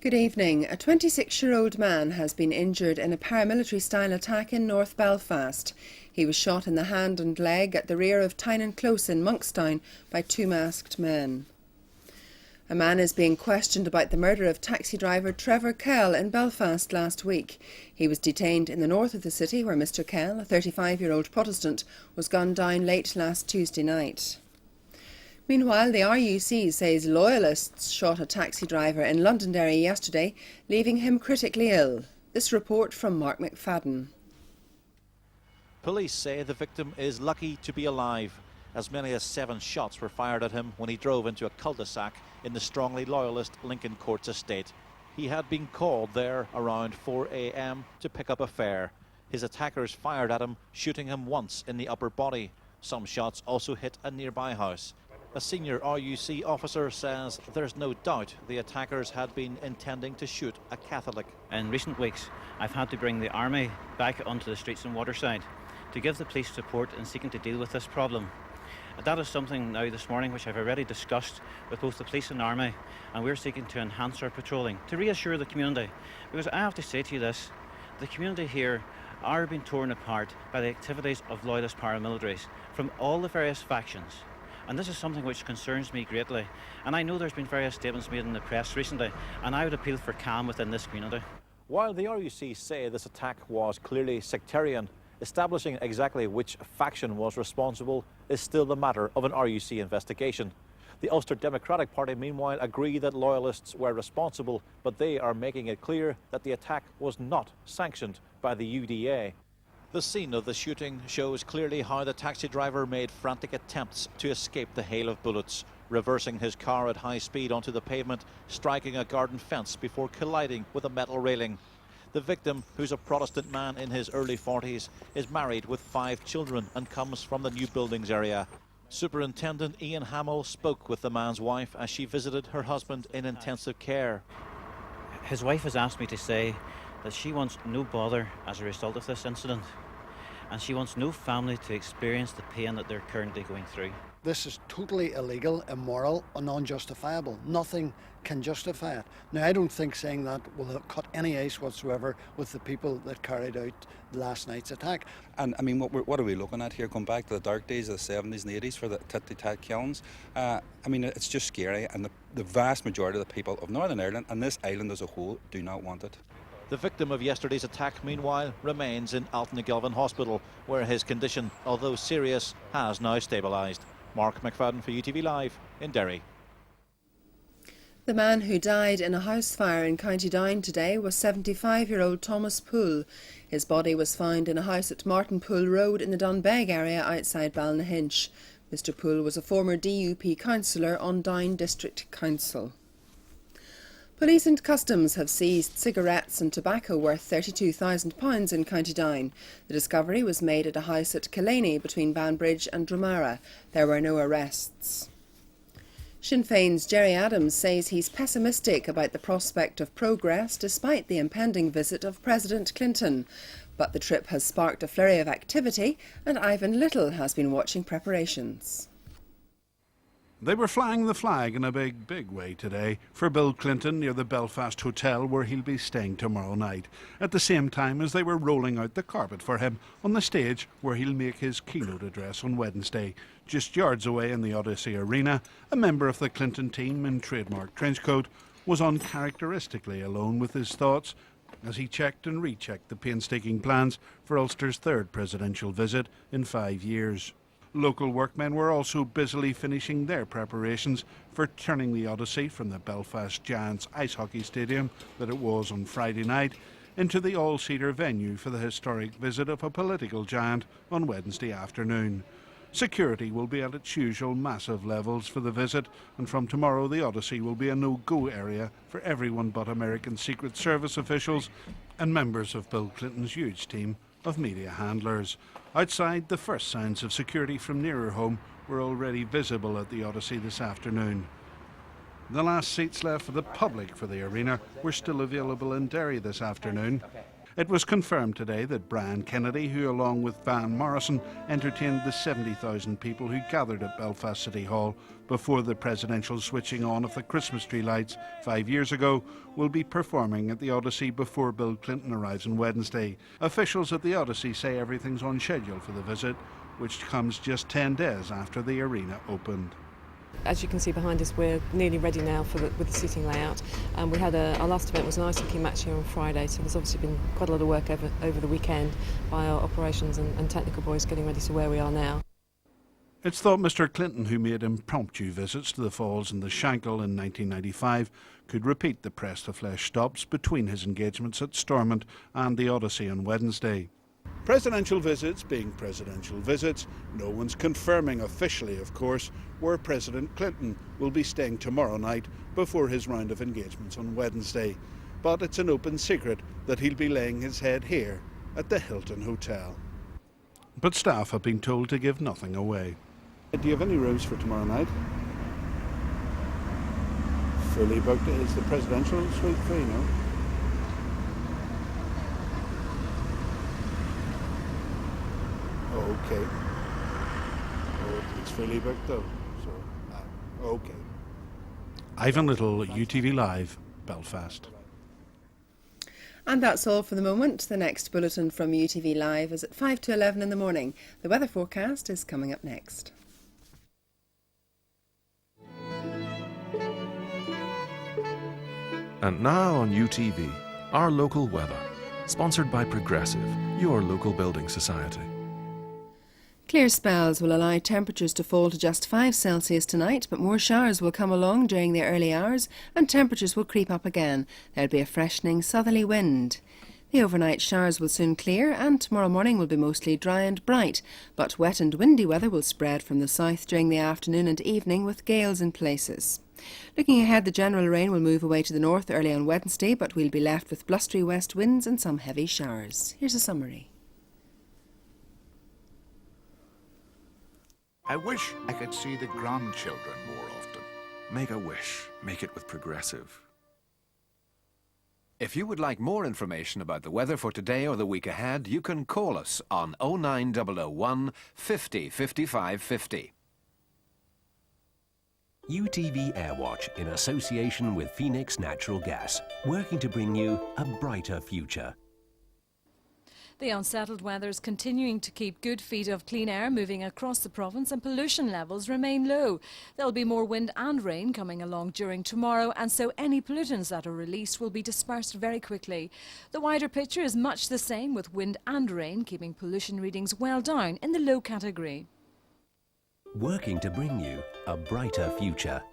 Good evening. A 26-year-old man has been injured in a paramilitary-style attack in North Belfast. He was shot in the hand and leg at the rear of Tyne Close in Monkstown by two masked men. A man is being questioned about the murder of taxi driver Trevor Kell in Belfast last week. He was detained in the north of the city where Mr Kell, a 35-year-old Protestant, was gunned down late last Tuesday night. Meanwhile, the RUC says loyalists shot a taxi driver in Londonderry yesterday, leaving him critically ill. This report from Mark McFadden. Police say the victim is lucky to be alive. As many as 7 shots were fired at him when he drove into a cul-de-sac in the strongly loyalist Lincoln Courts estate. He had been called there around 4 a.m. to pick up a fare. His attackers fired at him, shooting him once in the upper body. Some shots also hit a nearby house. A senior RUC officer says there's no doubt the attackers had been intending to shoot a Catholic. In recent weeks, I've had to bring the army back onto the streets in Waterside to give the police support in seeking to deal with this problem. That is something now this morning which I've already discussed with both the police and army, and we're seeking to enhance our patrolling to reassure the community. Because I have to say to you this, the community here are being torn apart by the activities of loyalist paramilitaries from all the various factions. And this is something which concerns me greatly. And I know there's been various statements made in the press recently, and I would appeal for calm within this community. While the RUC say this attack was clearly sectarian, establishing exactly which faction was responsible is still the matter of an RUC investigation. The Ulster Democratic Party, meanwhile, agree that loyalists were responsible, but they are making it clear that the attack was not sanctioned by the UDA. The scene of the shooting shows clearly how the taxi driver made frantic attempts to escape the hail of bullets, reversing his car at high speed onto the pavement, striking a garden fence before colliding with a metal railing. The victim, who's a Protestant man in his early 40s, is married with 5 children and comes from the New Buildings area. Superintendent Ian Hamill spoke with the man's wife as she visited her husband in intensive care. His wife has asked me to say that she wants no bother as a result of this incident, and she wants no family to experience the pain that they're currently going through. This is totally illegal, immoral and unjustifiable. Nothing can justify it. Now, I don't think saying that will cut any ice whatsoever with the people that carried out last night's attack. And I mean, what are we looking at here? Going back to the dark days of the 70s and 80s for the tit-tat killings. I mean, it's just scary, and the vast majority of the people of Northern Ireland and this island as a whole do not want it. The victim of yesterday's attack, meanwhile, remains in Altnagelvin Hospital, where his condition, although serious, has now stabilised. Mark McFadden for UTV Live in Derry. The man who died in a house fire in County Down today was 75-year-old Thomas Poole. His body was found in a house at Martinpool Road in the Dunbeg area outside Ballynahinch. Mr Poole was a former DUP councillor on Down District Council. Police and Customs have seized cigarettes and tobacco worth £32,000 in County Down. The discovery was made at a house at Killaney between Banbridge and Dromara. There were no arrests. Sinn Féin's Gerry Adams says he's pessimistic about the prospect of progress despite the impending visit of President Clinton. But the trip has sparked a flurry of activity, and Ivan Little has been watching preparations. They were flying the flag in a big way today for Bill Clinton near the Belfast Hotel where he'll be staying tomorrow night, at the same time as they were rolling out the carpet for him on the stage where he'll make his keynote address on Wednesday. Just yards away in the Odyssey Arena, a member of the Clinton team in trademark trenchcoat was uncharacteristically alone with his thoughts as he checked and rechecked the painstaking plans for Ulster's 3rd presidential visit in 5 years. Local workmen were also busily finishing their preparations for turning the Odyssey from the Belfast Giants ice hockey stadium that it was on Friday night into the all-seater venue for the historic visit of a political giant on Wednesday afternoon. Security will be at its usual massive levels for the visit, and from tomorrow the Odyssey will be a no-go area for everyone but American Secret Service officials and members of Bill Clinton's huge team of media handlers. Outside, the first signs of security from nearer home were already visible at the Odyssey this afternoon. The last seats left for the public for the arena were still available in Derry this afternoon. It was confirmed today that Brian Kennedy, who along with Van Morrison entertained the 70,000 people who gathered at Belfast City Hall before the presidential switching on of the Christmas tree lights 5 years ago, will be performing at the Odyssey before Bill Clinton arrives on Wednesday. Officials at the Odyssey say everything's on schedule for the visit, which comes just 10 days after the arena opened. As you can see behind us, we're nearly ready now with the seating layout. We had our last event was an ice hockey match here on Friday, so there's obviously been quite a lot of work over the weekend by our operations and technical boys getting ready to where we are now. It's thought Mr Clinton, who made impromptu visits to the Falls and the Shankill in 1995, could repeat the press-to-flesh stops between his engagements at Stormont and the Odyssey on Wednesday. Presidential visits being presidential visits, no one's confirming officially, of course, where President Clinton will be staying tomorrow night before his round of engagements on Wednesday. But it's an open secret that he'll be laying his head here at the Hilton Hotel. But staff have been told to give nothing away. Do you have any rooms for tomorrow night? Fully booked. Is the presidential suite free, no? Okay. Oh, it's fully booked though. So, okay. Ivan Little, UTV Live, Belfast. And that's all for the moment. The next bulletin from UTV Live is at 5 to 11 in the morning. The weather forecast is coming up next. And now on UTV, our local weather, sponsored by Progressive, your local building society. Clear spells will allow temperatures to fall to just 5 Celsius tonight, but more showers will come along during the early hours and temperatures will creep up again. There'll be a freshening southerly wind. The overnight showers will soon clear and tomorrow morning will be mostly dry and bright, but wet and windy weather will spread from the south during the afternoon and evening with gales in places. Looking ahead, the general rain will move away to the north early on Wednesday, but we'll be left with blustery west winds and some heavy showers. Here's a summary. I wish I could see the grandchildren more often. Make a wish. Make it with Progressive. If you would like more information about the weather for today or the week ahead, you can call us on 09001 50 55 50. UTV Airwatch, in association with Phoenix Natural Gas, working to bring you a brighter future. The unsettled weather is continuing to keep good feet of clean air moving across the province and pollution levels remain low. There'll be more wind and rain coming along during tomorrow, and so any pollutants that are released will be dispersed very quickly. The wider picture is much the same, with wind and rain keeping pollution readings well down in the low category. Working to bring you a brighter future.